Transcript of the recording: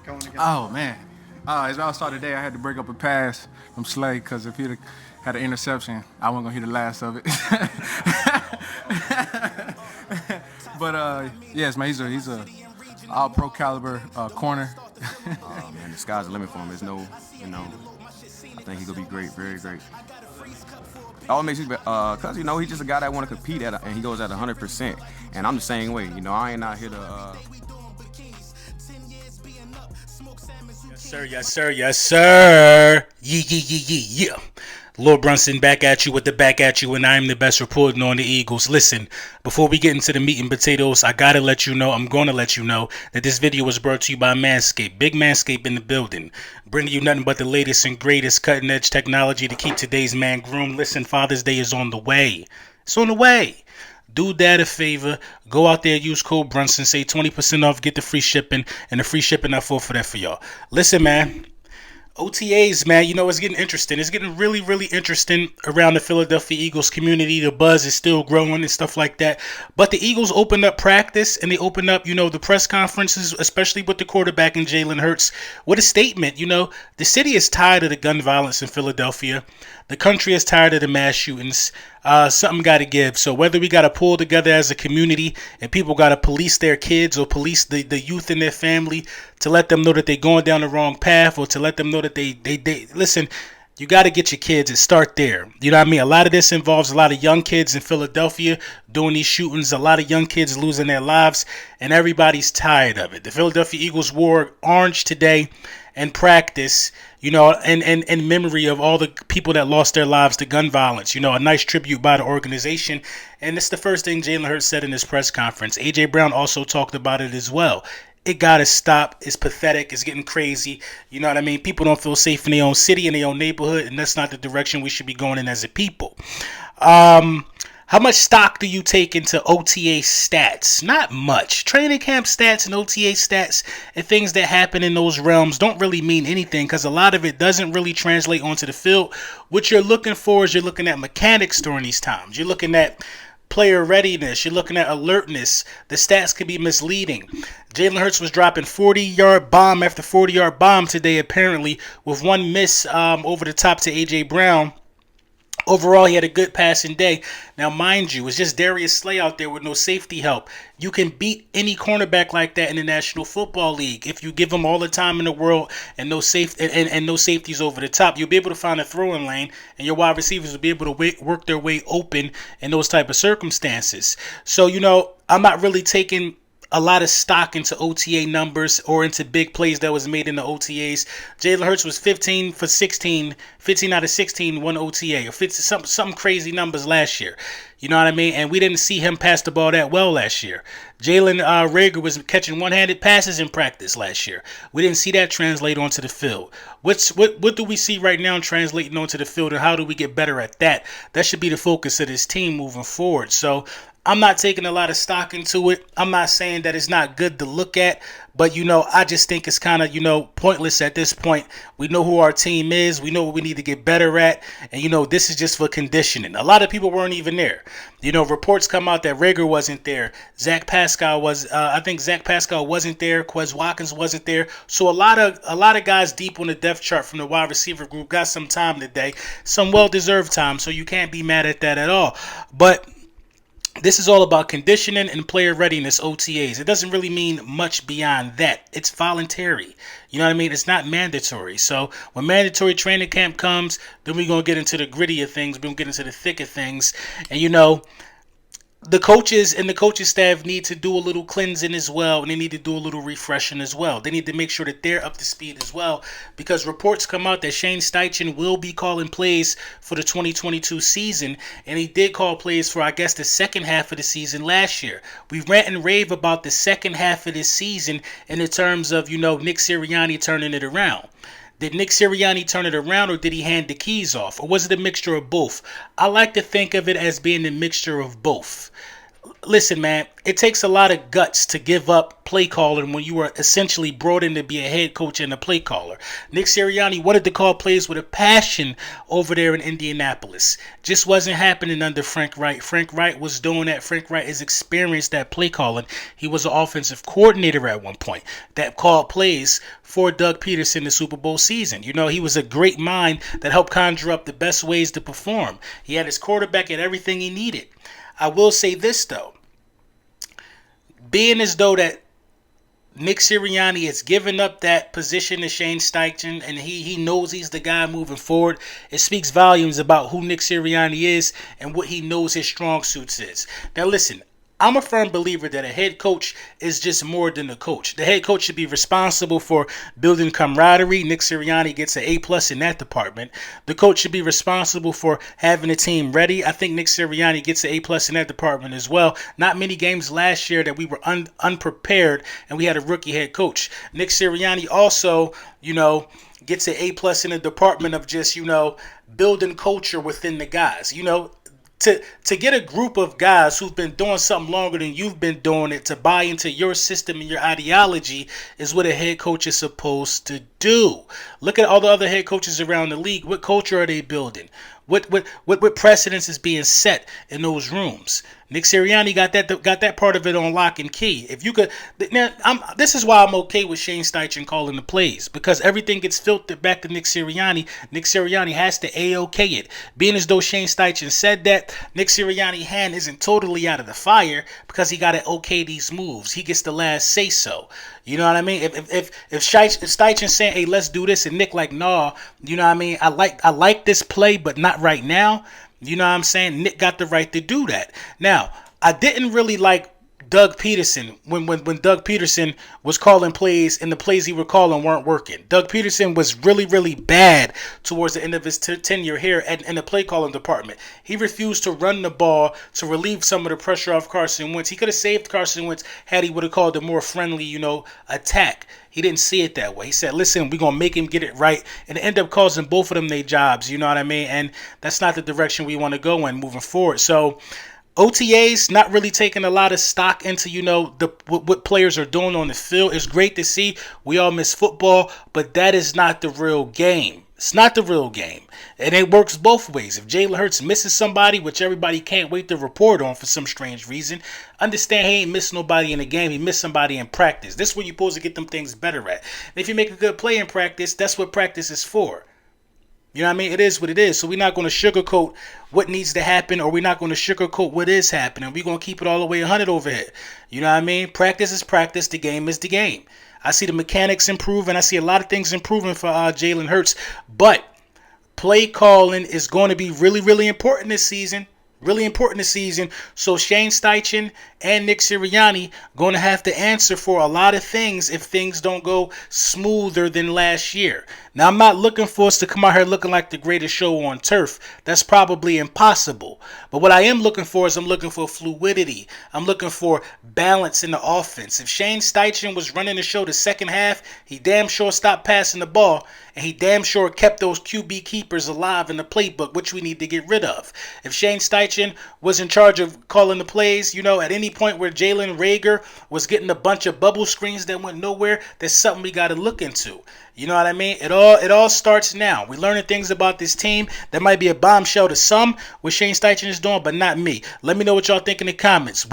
going against? Oh man, as I started today, I had to break up a pass from Slay because if he'd had an interception, I wasn't gonna hear the last of it. But yes, man, he's a all pro caliber corner. Man, the sky's the limit for him. There's no, you know, I think he gonna be great, very great. All makes me, cause he's just a guy that want to compete and he goes at 100%. And I'm the same way. I ain't out here to. Yes, sir. Yes, sir. Yes, sir. Yeah, yeah, yeah, yeah, yeah. Lord Brunson back at you with the back at you, and I'm the best reporting on the Eagles. Listen, before we get into the meat and potatoes, I gotta let you know, I'm gonna let you know that this video was brought to you by Manscaped. Big Manscaped in the building. Bringing you nothing but the latest and greatest cutting edge technology to keep today's man groomed. Listen, Father's Day is on the way. It's on the way. Do Dad a favor. Go out there, use code Brunson, say 20% off, get the free shipping, and the free shipping I fought for that for y'all. Listen, man. OTAs, man, it's getting interesting. It's getting really, really interesting around the Philadelphia Eagles community. The buzz is still growing and stuff like that. But the Eagles opened up practice and they opened up, the press conferences, especially with the quarterback and Jalen Hurts, with a statement. The city is tired of the gun violence in Philadelphia. The country is tired of the mass shootings. Something got to give. So whether we got to pull together as a community and people got to police their kids or police the youth in their family to let them know that they're going down the wrong path, or to let them know that they listen, you got to get your kids and start there. You know what I mean? A lot of this involves a lot of young kids in Philadelphia doing these shootings, a lot of young kids losing their lives, and everybody's tired of it. The Philadelphia Eagles wore orange today in practice, in memory of all the people that lost their lives to gun violence. A nice tribute by the organization. And it's the first thing Jalen Hurts said in his press conference. A.J. Brown also talked about it as well. It gotta stop. It's pathetic. It's getting crazy. You know what I mean? People don't feel safe in their own city, in their own neighborhood, and that's not the direction we should be going in as a people. How much stock do you take into OTA stats? Not much. Training camp stats and OTA stats and things that happen in those realms don't really mean anything, because a lot of it doesn't really translate onto the field. What you're looking for is you're looking at mechanics during these times. You're looking at player readiness. You're looking at alertness. The stats could be misleading. Jalen Hurts was dropping 40-yard bomb after 40-yard bomb today, apparently, with one miss over the top to A.J. Brown. Overall, he had a good passing day. Now, mind you, it's just Darius Slay out there with no safety help. You can beat any cornerback like that in the National Football League if you give him all the time in the world and no no safeties over the top. You'll be able to find a throwing lane, and your wide receivers will be able to work their way open in those type of circumstances. So, I'm not really taking a lot of stock into OTA numbers or into big plays that was made in the OTAs. Jalen Hurts was 15 for 16, 15 out of 16, one OTA, or 50, some crazy numbers last year. You know what I mean? And we didn't see him pass the ball that well last year. Jalen Reagor was catching one-handed passes in practice last year. We didn't see that translate onto the field. What do we see right now translating onto the field, and how do we get better at that? That should be the focus of this team moving forward. So I'm not taking a lot of stock into it. I'm not saying that it's not good to look at, but I just think it's kind of pointless at this point. We know who our team is. We know what we need to get better at, and this is just for conditioning. A lot of people weren't even there. Reports come out that Rager wasn't there. Zach Pascal was. I think Zach Pascal wasn't there. Quez Watkins wasn't there. So a lot of guys deep on the depth chart from the wide receiver group got some time today, some well-deserved time. So you can't be mad at that at all. But this is all about conditioning and player readiness, OTAs. It doesn't really mean much beyond that. It's voluntary. You know what I mean? It's not mandatory. So when mandatory training camp comes, then we're going to get into the gritty of things. We're going to get into the thick of things. And, the coaches and the coaching staff need to do a little cleansing as well, and they need to do a little refreshing as well. They need to make sure that they're up to speed as well, because reports come out that Shane Steichen will be calling plays for the 2022 season, and he did call plays for, I guess, the second half of the season last year. We rant and rave about the second half of this season in the terms of, Nick Sirianni turning it around. Did Nick Sirianni turn it around, or did he hand the keys off? Or was it a mixture of both? I like to think of it as being a mixture of both. Listen, man, it takes a lot of guts to give up play calling when you were essentially brought in to be a head coach and a play caller. Nick Sirianni wanted to call plays with a passion over there in Indianapolis. Just wasn't happening under Frank Wright. Frank Wright was doing that. Frank Wright is experienced at play calling. He was an offensive coordinator at one point that called plays for Doug Peterson the Super Bowl season. You know, he was a great mind that helped conjure up the best ways to perform. He had his quarterback and everything he needed. I will say this, though. Being as though that Nick Sirianni has given up that position to Shane Steichen and he knows he's the guy moving forward, it speaks volumes about who Nick Sirianni is and what he knows his strong suits is. Now listen, I'm a firm believer that a head coach is just more than a coach. The head coach should be responsible for building camaraderie. Nick Sirianni gets an A+ in that department. The coach should be responsible for having a team ready. I think Nick Sirianni gets an A+ in that department as well. Not many games last year that we were unprepared and we had a rookie head coach. Nick Sirianni also, gets an A+ in the department of just, building culture within the guys. To get a group of guys who've been doing something longer than you've been doing it to buy into your system and your ideology is what a head coach is supposed to do. Look at all the other head coaches around the league. What culture are they building? What precedence is being set in those rooms? Nick Sirianni got that part of it on lock and key. If you could, now this is why I'm okay with Shane Steichen calling the plays, because everything gets filtered back to Nick Sirianni. Nick Sirianni has to A-OK it. Being as though Shane Steichen said that, Nick Sirianni's hand isn't totally out of the fire because he got to OK these moves. He gets the last say so. You know what I mean? If Steichen's saying, "Hey, let's do this," and Nick like, "Nah," you know what I mean? I like this play, but not right now. You know what I'm saying? Nick got the right to do that. Now, I didn't really like Doug Peterson when Doug Peterson was calling plays and the plays he were calling weren't working. Doug Peterson was really, really bad towards the end of his tenure here in the play calling department. He refused to run the ball to relieve some of the pressure off Carson Wentz. He could have saved Carson Wentz had he would have called a more friendly, attack. He didn't see it that way. He said, listen, we're going to make him get it right. And it ended up causing both of them their jobs. You know what I mean? And that's not the direction we want to go in moving forward. So OTAs, not really taking a lot of stock into, what players are doing on the field. It's great to see. We all miss football, but that is not the real game. It's not the real game. And it works both ways. If Jalen Hurts misses somebody, which everybody can't wait to report on for some strange reason, understand he ain't missed nobody in the game. He missed somebody in practice. This is where you're supposed to get them things better at. And if you make a good play in practice, that's what practice is for. You know what I mean? It is what it is. So we're not going to sugarcoat what needs to happen, or we're not going to sugarcoat what is happening. We're going to keep it all the way 100 over here. You know what I mean? Practice is practice. The game is the game. I see the mechanics improving. I see a lot of things improving for Jalen Hurts. But play calling is going to be really, really important this season. Really important this season. So Shane Steichen and Nick Sirianni going to have to answer for a lot of things if things don't go smoother than last year. Now, I'm not looking for us to come out here looking like the greatest show on turf. That's probably impossible. But what I am looking for is I'm looking for fluidity. I'm looking for balance in the offense. If Shane Steichen was running the show the second half, he damn sure stopped passing the ball, and he damn sure kept those QB keepers alive in the playbook, which we need to get rid of. If Shane Steichen was in charge of calling the plays, at any point where Jalen Reagor was getting a bunch of bubble screens that went nowhere, there's something we got to look into. You know what I mean? It all starts now. We're learning things about this team that might be a bombshell to some, what Shane Steichen is doing, but not me. Let me know what y'all think in the comments.